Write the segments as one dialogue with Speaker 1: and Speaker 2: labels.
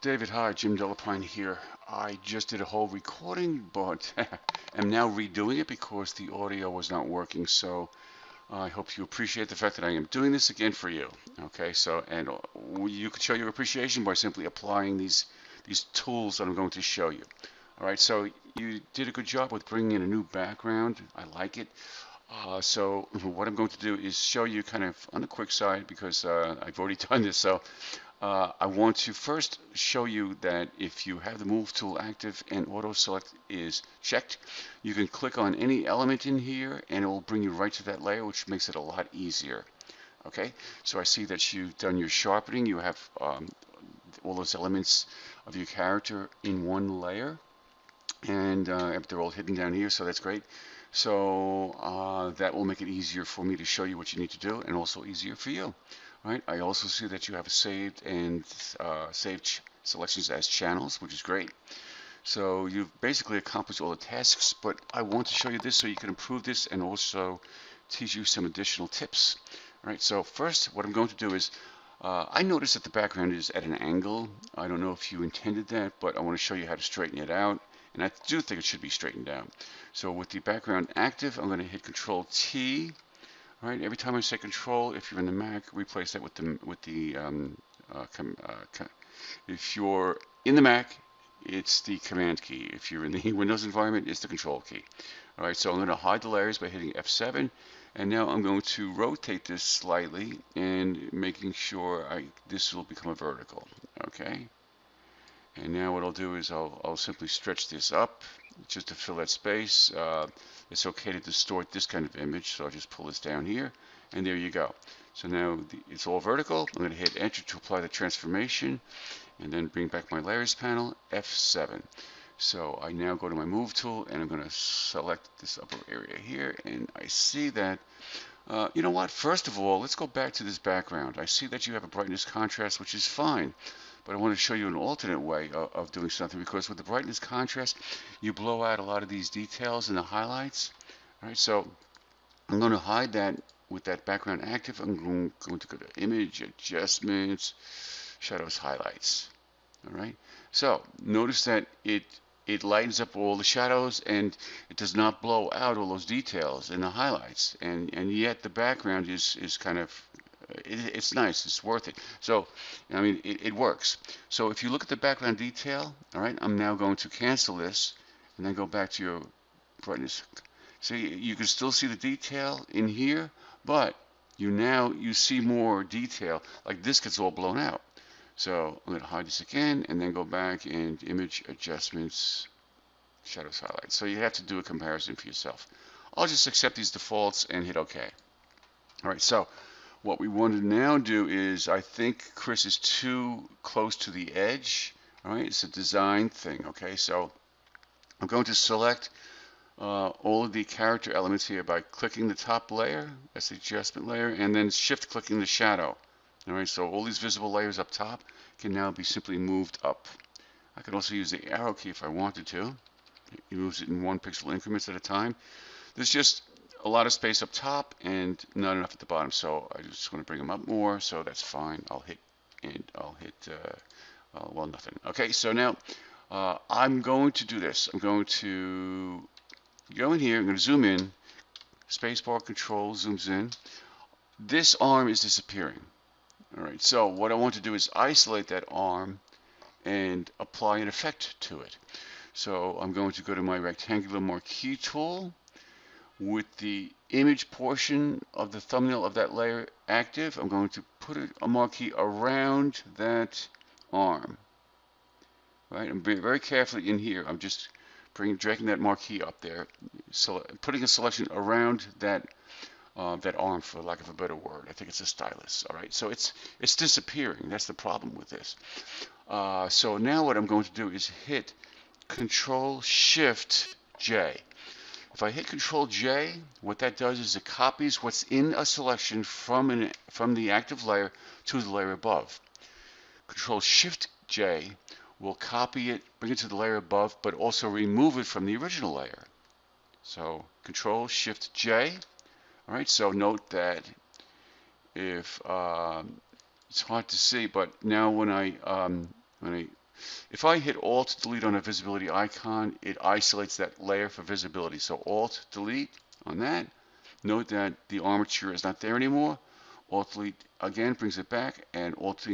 Speaker 1: David, hi, Jim Delapine here. I just did a whole recording, but am now redoing it because the audio was not working. So I hope you appreciate the fact that I am doing this again for you. Okay, so and you could show your appreciation by simply applying these tools that I'm going to show you. All right, so you did a good job with bringing in a new background. I like it. So what I'm going to do is show you kind of on the quick side because I've already done this. So I want to first show you that if you have the Move tool active and Auto Select is checked, you can click on any element in here and it will bring you right to that layer, which makes it a lot easier. Okay, so I see that you've done your sharpening. You have all those elements of your character in one layer, and they're all hidden down here, so that's great. So that will make it easier for me to show you what you need to do, and also easier for you. All right. I also see that you have saved and saved selections as channels, which is great. So you've basically accomplished all the tasks, but I want to show you this so you can improve this and also teach you some additional tips. All right. So first, what I'm going to do is I noticed that the background is at an angle. I don't know if you intended that, but I want to show you how to straighten it out. And I do think it should be straightened out. So with the background active, I'm going to hit Control T. All right. Every time I say Control, if you're in the Mac, replace that with the if you're in the Mac, it's the Command key. If you're in the Windows environment, it's the Control key. All right. So I'm going to hide the layers by hitting F7, and now I'm going to rotate this slightly and making sure this will become a vertical. Okay. And now what I'll do is I'll simply stretch this up just to fill that space. It's okay to distort this kind of image, so I'll just pull this down here, and there you go. So now it's all vertical. I'm going to hit Enter to apply the transformation, and then bring back my Layers panel, F7. So I now go to my Move tool, and I'm going to select this upper area here, and I see that you know what? First of all, let's go back to this background. I see that you have a brightness contrast, which is fine, but I want to show you an alternate way of doing something because with the brightness contrast, you blow out a lot of these details and the highlights. All right, so I'm going to hide that with that background active. I'm going to go to Image, Adjustments, Shadows, Highlights. All right, so notice that it lightens up all the shadows and it does not blow out all those details and the highlights, and yet the background is kind of it's nice, it's worth it. So I mean it works. So if you look at the background detail, all right, I'm now going to cancel this and then go back to your brightness. See, you can still see the detail in here, but you see more detail, like this gets all blown out. So I'm going to hide this again and then go back and Image, Adjustments, Shadows, Highlights. So you have to do a comparison for yourself. I'll just accept these defaults and hit OK. All right, so what we want to now do is, I think Chris is too close to the edge. All right, it's a design thing. Okay, so I'm going to select all of the character elements here by clicking the top layer, that's the adjustment layer, and then shift clicking the shadow. All right, so all these visible layers up top can now be simply moved up. I could also use the arrow key if I wanted to. It moves it in 1 pixel increments at a time. There's just a lot of space up top and not enough at the bottom, so I just want to bring them up more, so that's fine. I'll hit well, nothing. Okay, so now I'm going to do this. I'm going to go in here, I'm going to zoom in, spacebar control zooms in. This arm is disappearing. All right, so what I want to do is isolate that arm and apply an effect to it. So I'm going to go to my rectangular marquee tool with the image portion of the thumbnail of that layer active. I'm going to put a marquee around that arm. Right, I'm very carefully in here. I'm just dragging that marquee up there, putting a selection around that that arm, for lack of a better word. I think it's a stylus. All right, so it's disappearing. That's the problem with this. So now what I'm going to do is hit Control Shift J. If I hit Control J, what that does is it copies what's in a selection from the active layer to the layer above. Control Shift J will copy it, bring it to the layer above, but also remove it from the original layer. So Control Shift J. All right, so note that if it's hard to see, but now when I If I hit Alt Delete on a visibility icon, it isolates that layer for visibility. So Alt Delete on that. Note that the armature is not there anymore. Alt Delete again brings it back, and Alt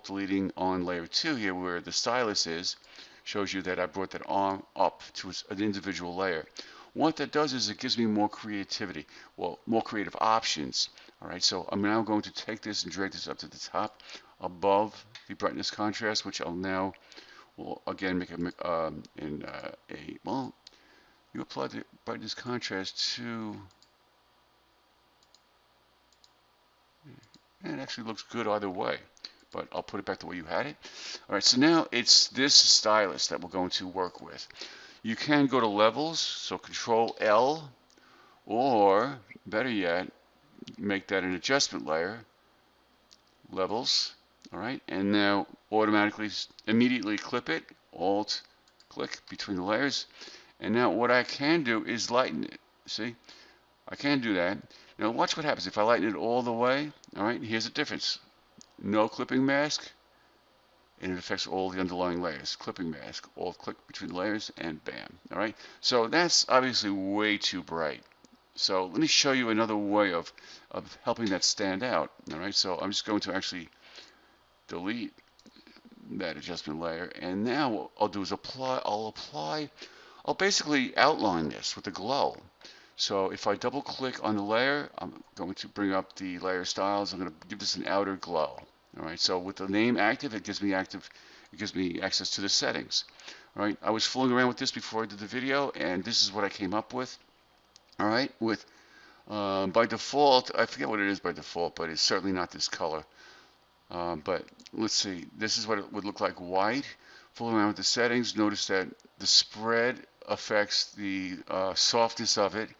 Speaker 1: Deleting on layer 2 here where the stylus is shows you that I brought that arm up to an individual layer. What that does is it gives me more creativity, well, more creative options. All right, so I'm now going to take this and drag this up to the top above the brightness contrast, which I'll now, will again make well, you apply the brightness contrast to, and it actually looks good either way, but I'll put it back the way you had it. All right, so now it's this stylus that we're going to work with. You can go to levels, so Control L, or better yet, make that an adjustment layer, levels, all right, and now automatically immediately clip it, Alt click between the layers, and now what I can do is lighten it. See, I can do that. Now watch what happens if I lighten it all the way. All right, here's the difference. No clipping mask, and it affects all the underlying layers. Clipping mask, Alt click between layers, and bam. All right, so that's obviously way too bright. So let me show you another way of helping that stand out. All right, so I'm just going to actually delete that adjustment layer, and now what I'll do is I'll basically outline this with a glow. So if I double click on the layer, I'm going to bring up the layer styles. I'm going to give this an outer glow. All right, so with the name active, it gives me access to the settings. All right, I was fooling around with this before I did the video, and this is what I came up with. All right, with by default, I forget what it is by default, but it's certainly not this color. But let's see, this is what it would look like white. Fooling around with the settings, notice that the spread affects the softness of it,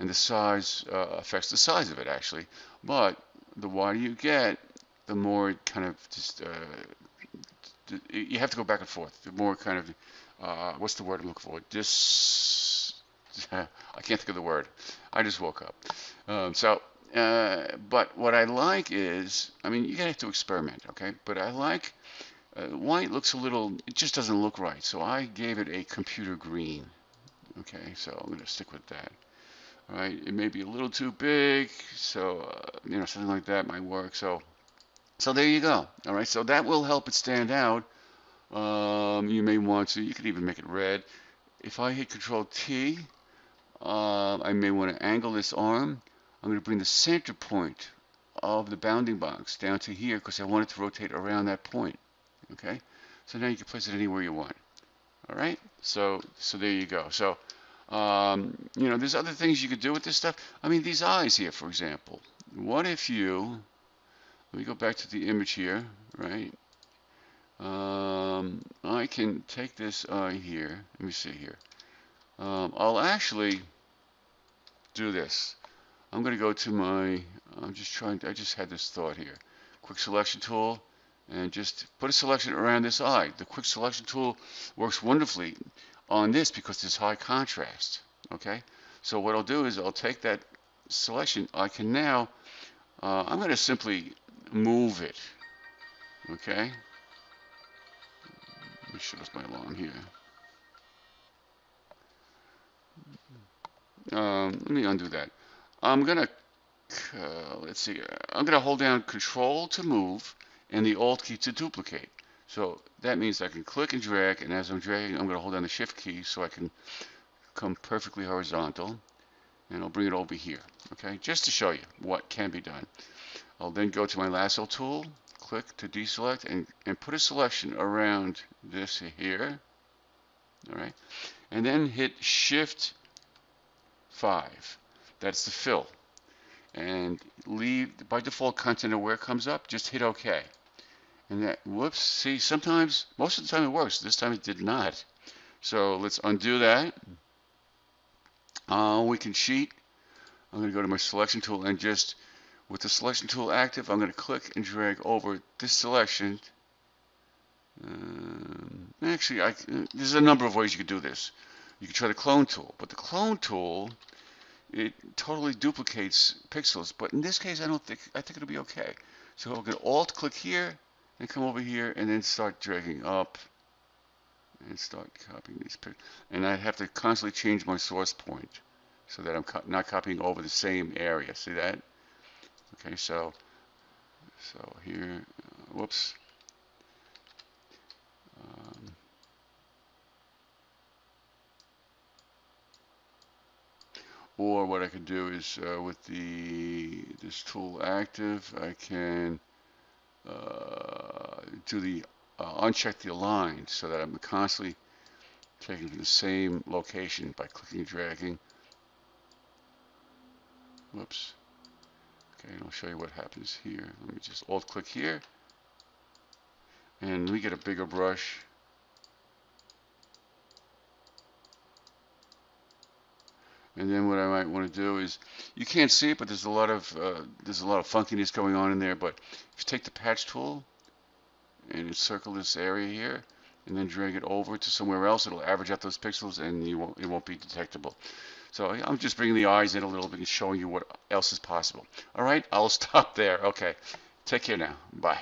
Speaker 1: and the size affects the size of it actually. But the wider you get, the more it kind of just you have to go back and forth. The more kind of what's the word I'm looking for? I can't think of the word. I just woke up. But what I like is, I mean, you gotta have to experiment, okay? But I like white looks a little, it just doesn't look right. So I gave it a computer green. Okay, so I'm gonna stick with that. All right, it may be a little too big, so you know, something like that might work. So there you go. All right, so that will help it stand out. You may want to, you could even make it red. If I hit Control T, I may want to angle this arm. I'm going to bring the center point of the bounding box down to here because I want it to rotate around that point. Okay, so now you can place it anywhere you want. All right, so there you go. So you know, there's other things you could do with this stuff. I mean, these eyes here, for example. What if you, let me go back to the image here, right? I can take this eye here. Let me see here. I'll actually do this. I'm going to go to my, I just had this thought here. Quick selection tool, and just put a selection around this eye. The quick selection tool works wonderfully on this because there's high contrast. Okay, so what I'll do is I'll take that selection. I can now, I'm going to simply move it. Okay, let me shut off my alarm here. Let me undo that. I'm gonna let's see. I'm gonna hold down Control to move and the Alt key to duplicate. So that means I can click and drag, and as I'm dragging, I'm gonna hold down the Shift key so I can come perfectly horizontal, and I'll bring it over here. Okay, just to show you what can be done. I'll then go to my lasso tool, click to deselect, and put a selection around this here. All right, and then hit Shift 5. That's the fill. And leave, by default, content aware comes up. Just hit OK. And that, whoops, see, sometimes, most of the time it works. This time it did not. So let's undo that. We can cheat. I'm going to go to my selection tool and just, with the selection tool active, I'm going to click and drag over this selection. Actually, there's a number of ways you could do this. You can try the clone tool, but the clone tool, it totally duplicates pixels. But in this case, I think it'll be okay. So I'm going to Alt click here and come over here and then start dragging up and start copying these pictures. And I have to constantly change my source point so that I'm not copying over the same area. See that? Okay, so here, whoops. Um, or what I could do is with this tool active, I can do the uncheck the align so that I'm constantly taking to the same location by clicking and dragging. Whoops. Okay, and I'll show you what happens here. Let me just alt click here, and we get a bigger brush. And then what I might want to do is, you can't see it, but there's a lot of funkiness going on in there. But if you take the patch tool and encircle this area here, and then drag it over to somewhere else, it'll average out those pixels, and it won't be detectable. So I'm just bringing the eyes in a little bit and showing you what else is possible. All right, I'll stop there. Okay, take care now. Bye.